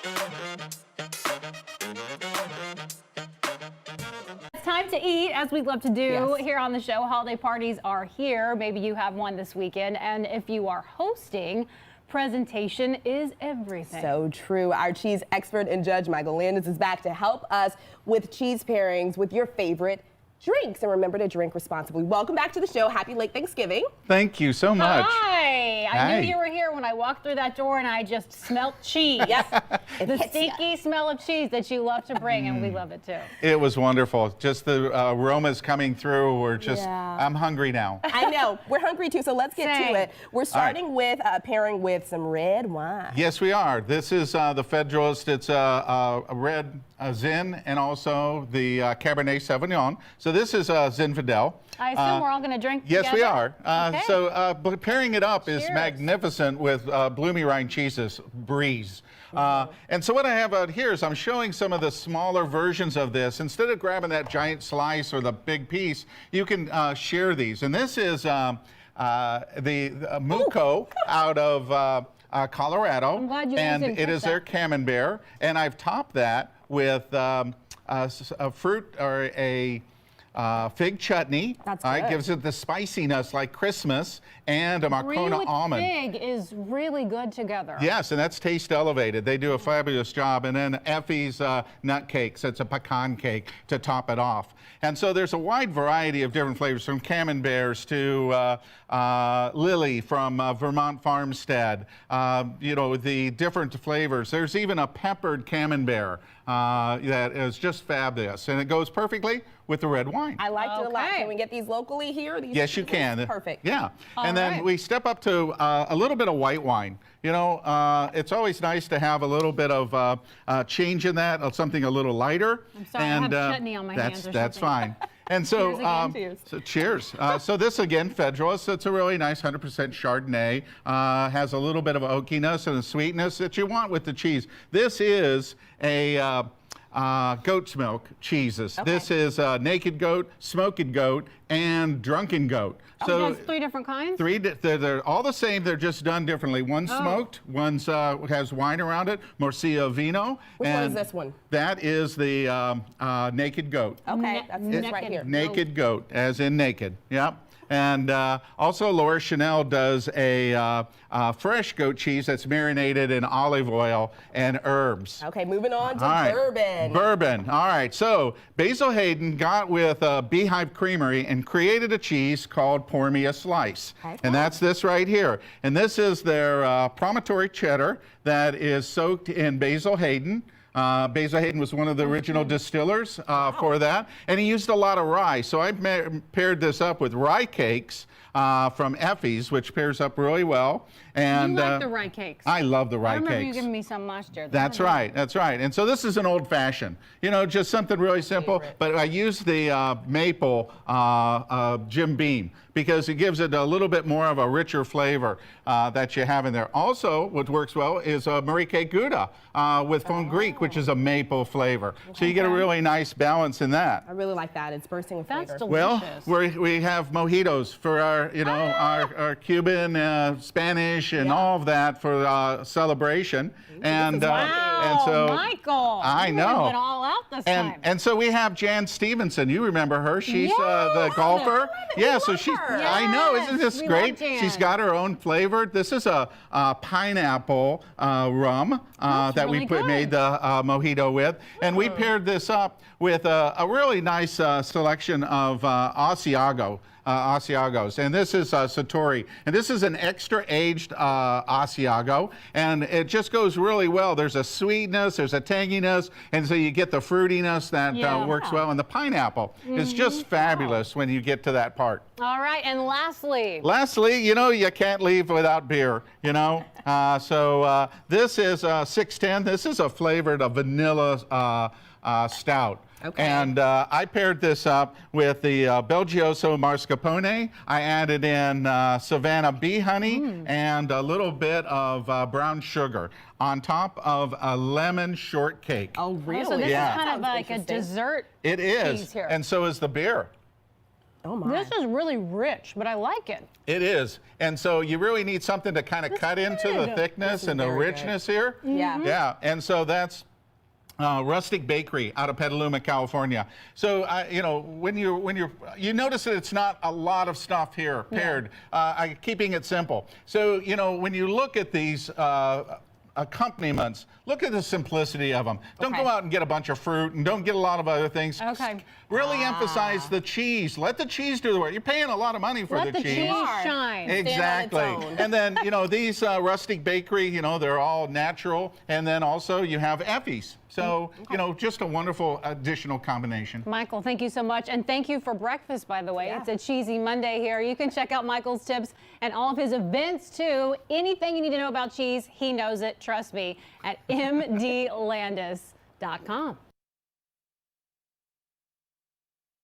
It's time to eat, as we love to do here on the show. Holiday parties are here. Maybe you have one this weekend. And if you are hosting, presentation is everything. So true. Our cheese expert and judge, Michael Landis, is back to help us with cheese pairings with your favorite drinks. And remember to drink responsibly. Welcome back to the show. Happy late Thanksgiving. Thank you so much. Hi. I knew you were here when I walked through that door and I just smelled cheese. Yes. The stinky smell of cheese that you love to bring, and we love it too. It was wonderful. Just the aromas coming through were just, I'm hungry now. I know. We're hungry too, so let's get to it. We're starting with pairing with some red wine. Yes, we are. This is the Federalist. It's a red Zin and also the Cabernet Sauvignon. So this is Zinfandel. I assume we're all going to drink Yes, together? we are. Okay. So pairing it up is Cheers. magnificent with Bloomy Rind cheeses, Brise. And so what I have out here is I'm showing some of the smaller versions of this. Instead of grabbing that giant slice or the big piece, you can share these. And this is the MouCo out of Colorado. I'm glad you and didn't it is their Camembert. And I've topped that with a fruit or a fig chutney. That's all right, good. gives it the spiciness like Christmas, and a Marcona almond. Fig is really good together. Yes, and that's Taste Elevated. They do a fabulous job. And then Effie's Nutcakes. It's a pecan cake to top it off. And so there's a wide variety of different flavors, from Camemberts to Lily from Vermont Farmstead. You know, the different flavors. There's even a peppered Camembert that is just fabulous, and it goes perfectly with the red wine. I liked it a lot. Can we get these locally here? Yes, you can. Perfect. Yeah. All and then we step up to a little bit of white wine. You know, it's always nice to have a little bit of change in that, of something a little lighter. I'm sorry, and, I have chutney on my hands or that's something. fine. And so, Cheers again. Cheers. So cheers. So this again, Federalist. It's a really nice 100% Chardonnay. Has a little bit of oakiness and a sweetness that you want with the cheese. This is a goat's milk cheeses. Okay. This is naked goat, smoked goat, and drunken goat. So it has 3 different kinds? They're all the same. They're just done differently. One's smoked. One's has wine around it. Morcillo Vino. Which one is this one? That is the naked goat. Okay, that's this right here. Naked goat, as in naked. Yep. And also Laura Chanel does a fresh goat cheese that's marinated in olive oil and herbs. Okay, moving on to All right. bourbon. Bourbon. All right. So Basil Hayden got with Beehive Creamery and created a cheese called Pour Me a Slice. Okay. And that's this right here. And this is their promontory cheddar that is soaked in Basil Hayden. Basil Hayden was one of the original distillers for that, and he used a lot of rye. So I paired this up with rye cakes from Effie's, which pairs up really well. And You like the rye cakes. I love the rye I remember cakes. you giving me some last year. That's right. That's right. And so this is an old fashioned, you know, just something really simple. But I used the maple Jim Beam because it gives it a little bit more of a richer flavor that you have in there. Also, what works well is Marique Gouda with Fond Greek, which is a maple flavor. So you get a really nice balance in that. I really like that. It's bursting with flavor. That's delicious. Well, we have mojitos for our, you know, our Cuban, Spanish, and all of that for celebration. And Wow, so Michael, I you know. went all out this time. And so we have Jan Stevenson. You remember her? She's the golfer. Yeah, so she's. I know. Isn't this we great? love Jan. She's got her own flavor. This is a pineapple rum that we really made the mojito with, and we paired this up with a really nice selection of Asiago. Asiagos, and this is Satori, and this is an extra aged Asiago, and it just goes really well. There's a sweetness, there's a tanginess, and so you get the fruitiness that works well, and the pineapple is just fabulous when you get to that part. All right, and lastly, you know, you can't leave without beer, you know. So this is 610. This is a flavored vanilla stout. Okay. And I paired this up with the Belgioso mascarpone. I added in Savannah bee honey and a little bit of brown sugar on top of a lemon shortcake. Oh, really? so this Yeah. is kind of like a dessert It is, cheese here. and so is the beer. Oh my. This is really rich, but I like it. It is. And so you really need something to kind of cut into the thickness and the richness here. Yeah. Yeah. And so that's Rustic Bakery out of Petaluma, California. So, you know, when you notice that it's not a lot of stuff here paired, keeping it simple. So, you know, when you look at these accompaniments, look at the simplicity of them. Don't go out and get a bunch of fruit, and don't get a lot of other things. Okay. Really emphasize the cheese. Let the cheese do the work. You're paying a lot of money for Let the cheese shine. Exactly. And then, you know, these Rustic Bakery, you know, they're all natural. And then also you have Effie's. So, you know, just a wonderful additional combination. Michael, thank you so much. And thank you for breakfast, by the way. It's a cheesy Monday here. You can check out Michael's tips and all of his events, too. Anything you need to know about cheese, he knows it. Trust me, at mdlandis.com.